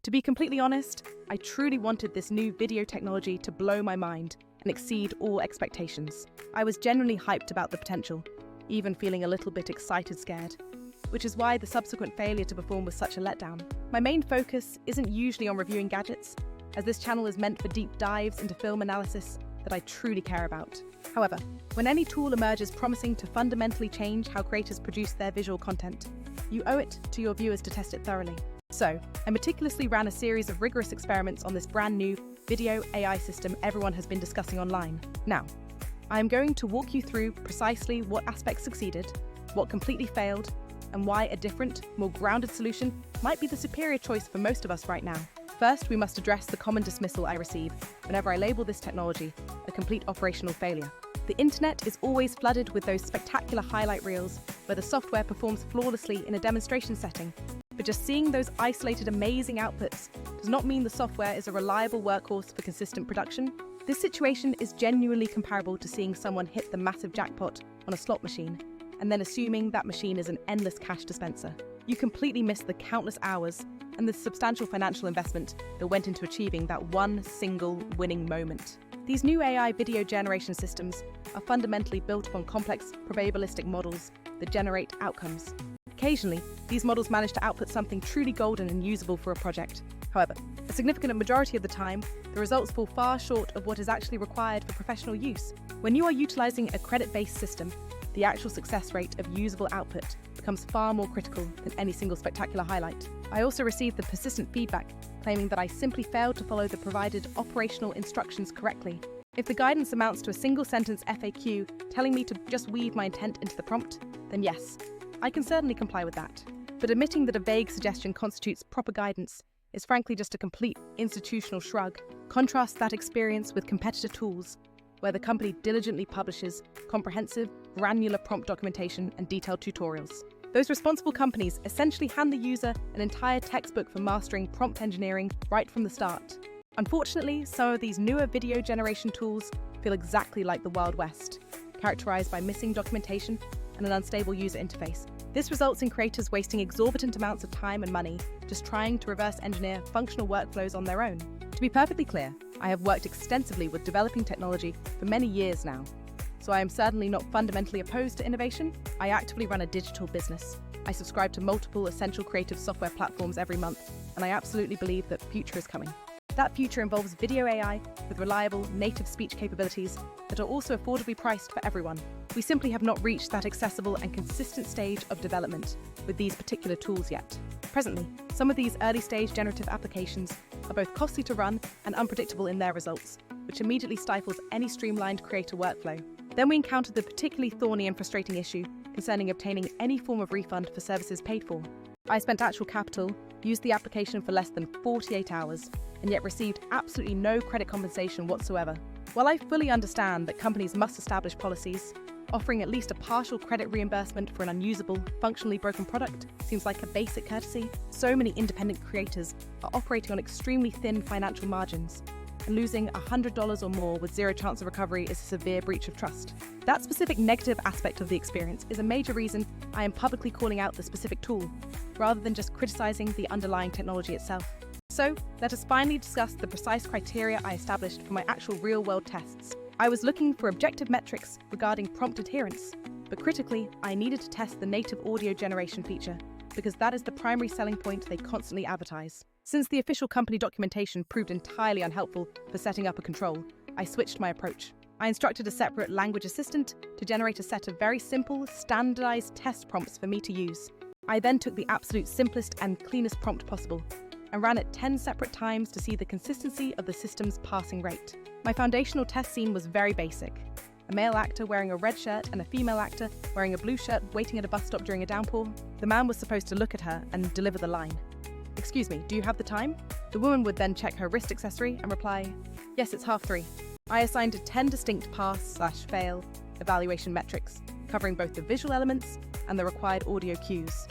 To be completely honest, I truly wanted this new video technology to blow my mind and exceed all expectations. I was genuinely hyped about the potential, even feeling a little bit excited scared, which is why the subsequent failure to perform was such a letdown. My main focus isn't usually on reviewing gadgets, as this channel is meant for deep dives into film analysis that I truly care about. However, when any tool emerges promising to fundamentally change how creators produce their visual content, you owe it to your viewers to test it thoroughly. So, I meticulously ran a series of rigorous experiments on this brand new video AI system everyone has been discussing online. Now, I am going to walk you through precisely what aspects succeeded, what completely failed, and why a different, more grounded solution might be the superior choice for most of us right now. First, we must address the common dismissal I receive whenever I label this technology a complete operational failure. The internet is always flooded with those spectacular highlight reels where the software performs flawlessly in a demonstration setting, but just seeing those isolated amazing outputs does not mean the software is a reliable workhorse for consistent production. This situation is genuinely comparable to seeing someone hit the massive jackpot on a slot machine and then assuming that machine is an endless cash dispenser. You completely miss the countless hours and the substantial financial investment that went into achieving that one single winning moment. These new AI video generation systems are fundamentally built upon complex probabilistic models that generate outcomes. Occasionally, these models manage to output something truly golden and usable for a project. However, a significant majority of the time, the results fall far short of what is actually required for professional use. When you are utilizing a credit-based system, the actual success rate of usable output becomes far more critical than any single spectacular highlight. I also received the persistent feedback claiming that I simply failed to follow the provided operational instructions correctly. If the guidance amounts to a single-sentence FAQ telling me to just weave my intent into the prompt, then yes, I can certainly comply with that. But admitting that a vague suggestion constitutes proper guidance is frankly just a complete institutional shrug. Contrast that experience with competitor tools, where the company diligently publishes comprehensive, granular prompt documentation and detailed tutorials. Those responsible companies essentially hand the user an entire textbook for mastering prompt engineering right from the start. Unfortunately, some of these newer video generation tools feel exactly like the Wild West, characterized by missing documentation and an unstable user interface. This results in creators wasting exorbitant amounts of time and money just trying to reverse engineer functional workflows on their own. To be perfectly clear, I have worked extensively with developing technology for many years now, so I am certainly not fundamentally opposed to innovation. I actively run a digital business. I subscribe to multiple essential creative software platforms every month, and I absolutely believe that the future is coming. That future involves video AI with reliable, native speech capabilities that are also affordably priced for everyone. We simply have not reached that accessible and consistent stage of development with these particular tools yet. Presently, some of these early-stage generative applications are both costly to run and unpredictable in their results, which immediately stifles any streamlined creator workflow. Then we encountered the particularly thorny and frustrating issue concerning obtaining any form of refund for services paid for. I spent actual capital, used the application for less than 48 hours, and yet received absolutely no credit compensation whatsoever. While I fully understand that companies must establish policies, offering at least a partial credit reimbursement for an unusable, functionally broken product seems like a basic courtesy. So many independent creators are operating on extremely thin financial margins, and losing $100 or more with zero chance of recovery is a severe breach of trust. That specific negative aspect of the experience is a major reason I am publicly calling out the specific tool, rather than just criticizing the underlying technology itself. So, let us finally discuss the precise criteria I established for my actual real-world tests. I was looking for objective metrics regarding prompt adherence, but critically, I needed to test the native audio generation feature, because that is the primary selling point they constantly advertise. Since the official company documentation proved entirely unhelpful for setting up a control, I switched my approach. I instructed a separate language assistant to generate a set of very simple, standardized test prompts for me to use. I then took the absolute simplest and cleanest prompt possible, and ran it 10 separate times to see the consistency of the system's passing rate. My foundational test scene was very basic. A male actor wearing a red shirt and a female actor wearing a blue shirt waiting at a bus stop during a downpour. The man was supposed to look at her and deliver the line, "Excuse me, do you have the time?" The woman would then check her wrist accessory and reply, "Yes, it's 3:30. I assigned 10 distinct pass/fail evaluation metrics, covering both the visual elements and the required audio cues,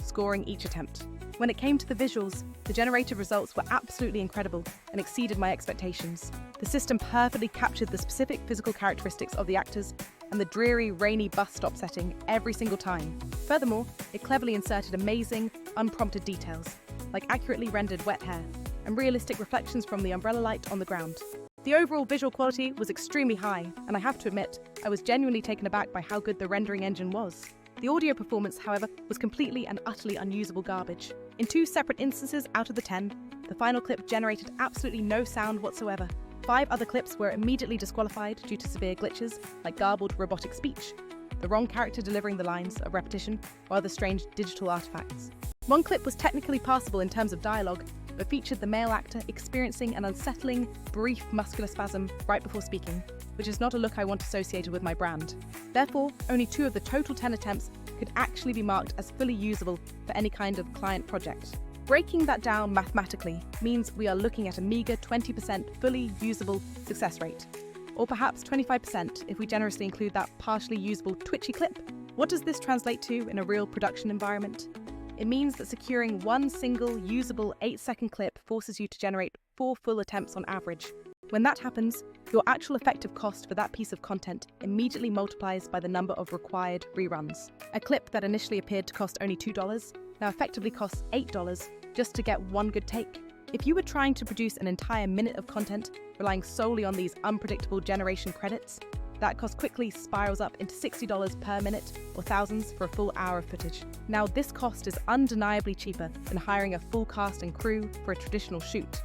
scoring each attempt. When it came to the visuals, the generated results were absolutely incredible and exceeded my expectations. The system perfectly captured the specific physical characteristics of the actors and the dreary, rainy bus stop setting every single time. Furthermore, it cleverly inserted amazing, unprompted details, like accurately rendered wet hair, and realistic reflections from the umbrella light on the ground. The overall visual quality was extremely high, and I have to admit, I was genuinely taken aback by how good the rendering engine was. The audio performance, however, was completely and utterly unusable garbage. In 2 separate instances out of the 10, the final clip generated absolutely no sound whatsoever. 5 other clips were immediately disqualified due to severe glitches, like garbled robotic speech, the wrong character delivering the lines of repetition, or other strange digital artifacts. One clip was technically passable in terms of dialogue, but featured the male actor experiencing an unsettling, brief muscular spasm right before speaking, which is not a look I want associated with my brand. Therefore, only 2 of the total 10 attempts could actually be marked as fully usable for any kind of client project. Breaking that down mathematically means we are looking at a meager 20% fully usable success rate, or perhaps 25% if we generously include that partially usable twitchy clip. What does this translate to in a real production environment? It means that securing one single usable 8-second clip forces you to generate 4 full attempts on average. When that happens, your actual effective cost for that piece of content immediately multiplies by the number of required reruns. A clip that initially appeared to cost only $2 now effectively costs $8 just to get one good take. If you were trying to produce an entire minute of content relying solely on these unpredictable generation credits, that cost quickly spirals up into $60 per minute or thousands for a full hour of footage. Now, this cost is undeniably cheaper than hiring a full cast and crew for a traditional shoot,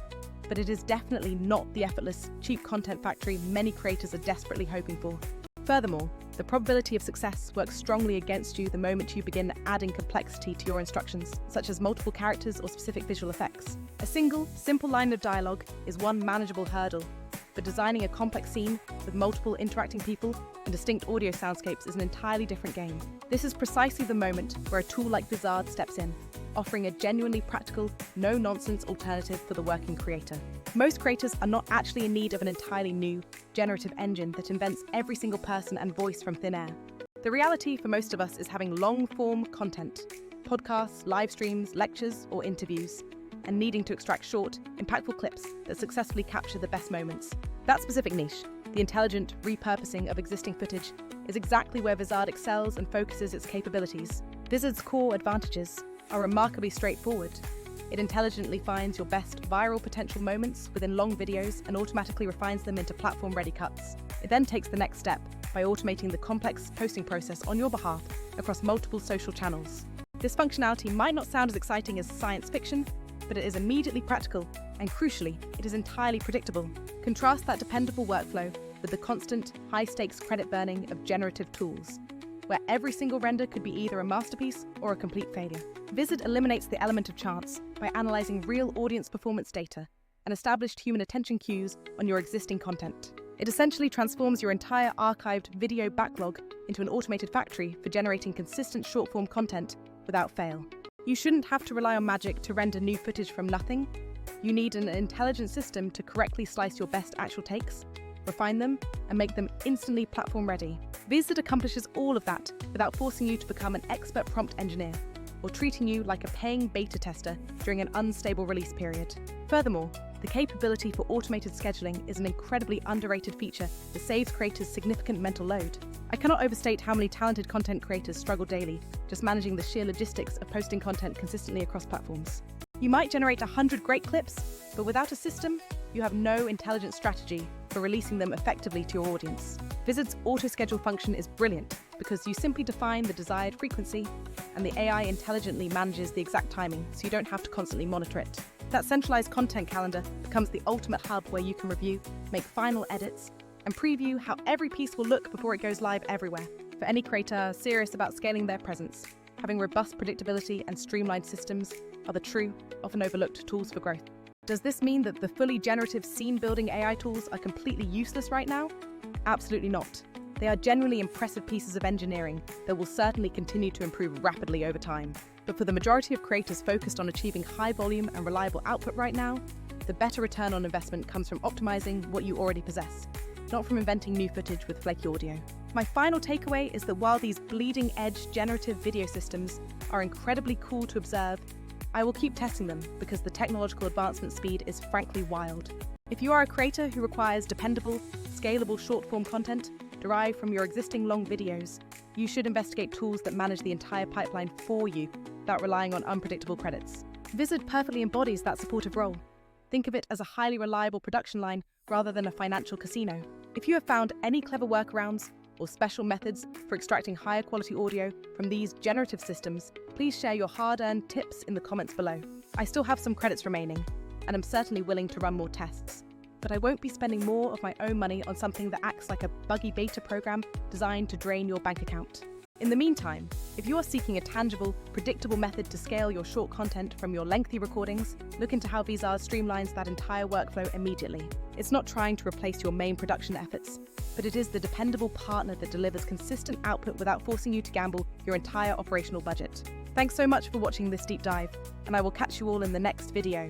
but it is definitely not the effortless, cheap content factory many creators are desperately hoping for. Furthermore, the probability of success works strongly against you the moment you begin adding complexity to your instructions, such as multiple characters or specific visual effects. A single, simple line of dialogue is one manageable hurdle, but designing a complex scene with multiple interacting people and distinct audio soundscapes is an entirely different game. This is precisely the moment where a tool like Vizard steps in, offering a genuinely practical, no-nonsense alternative for the working creator. Most creators are not actually in need of an entirely new, generative engine that invents every single person and voice from thin air. The reality for most of us is having long-form content, podcasts, live streams, lectures, or interviews, and needing to extract short, impactful clips that successfully capture the best moments. That specific niche, the intelligent repurposing of existing footage, is exactly where Vizard excels and focuses its capabilities. Vizard's core advantages are remarkably straightforward. It intelligently finds your best viral potential moments within long videos and automatically refines them into platform-ready cuts. It then takes the next step by automating the complex posting process on your behalf across multiple social channels. This functionality might not sound as exciting as science fiction, but it is immediately practical, and crucially, it is entirely predictable. Contrast that dependable workflow with the constant, high-stakes credit burning of generative tools, where every single render could be either a masterpiece or a complete failure. Vizard eliminates the element of chance by analyzing real audience performance data and established human attention cues on your existing content. It essentially transforms your entire archived video backlog into an automated factory for generating consistent short-form content without fail. You shouldn't have to rely on magic to render new footage from nothing. You need an intelligent system to correctly slice your best actual takes, refine them, and make them instantly platform-ready. Vizard accomplishes all of that without forcing you to become an expert prompt engineer or treating you like a paying beta tester during an unstable release period. Furthermore, the capability for automated scheduling is an incredibly underrated feature that saves creators significant mental load. I cannot overstate how many talented content creators struggle daily just managing the sheer logistics of posting content consistently across platforms. You might generate 100 great clips, but without a system, you have no intelligent strategy for releasing them effectively to your audience. Vizard's auto-schedule function is brilliant because you simply define the desired frequency and the AI intelligently manages the exact timing so you don't have to constantly monitor it. That centralized content calendar becomes the ultimate hub where you can review, make final edits, and preview how every piece will look before it goes live everywhere. For any creator serious about scaling their presence, having robust predictability and streamlined systems are the true, often overlooked tools for growth. Does this mean that the fully generative scene-building AI tools are completely useless right now? Absolutely not. They are genuinely impressive pieces of engineering that will certainly continue to improve rapidly over time. But for the majority of creators focused on achieving high volume and reliable output right now, the better return on investment comes from optimizing what you already possess, not from inventing new footage with flaky audio. My final takeaway is that while these bleeding-edge generative video systems are incredibly cool to observe, I will keep testing them because the technological advancement speed is frankly wild. If you are a creator who requires dependable, scalable short-form content derived from your existing long videos, you should investigate tools that manage the entire pipeline for you without relying on unpredictable credits. Vizard perfectly embodies that supportive role. Think of it as a highly reliable production line rather than a financial casino. If you have found any clever workarounds or special methods for extracting higher quality audio from these generative systems, please share your hard-earned tips in the comments below. I still have some credits remaining, and I'm certainly willing to run more tests. But I won't be spending more of my own money on something that acts like a buggy beta program designed to drain your bank account. In the meantime, if you are seeking a tangible, predictable method to scale your short content from your lengthy recordings, look into how Vizard streamlines that entire workflow immediately. It's not trying to replace your main production efforts, but it is the dependable partner that delivers consistent output without forcing you to gamble your entire operational budget. Thanks so much for watching this deep dive, and I will catch you all in the next video.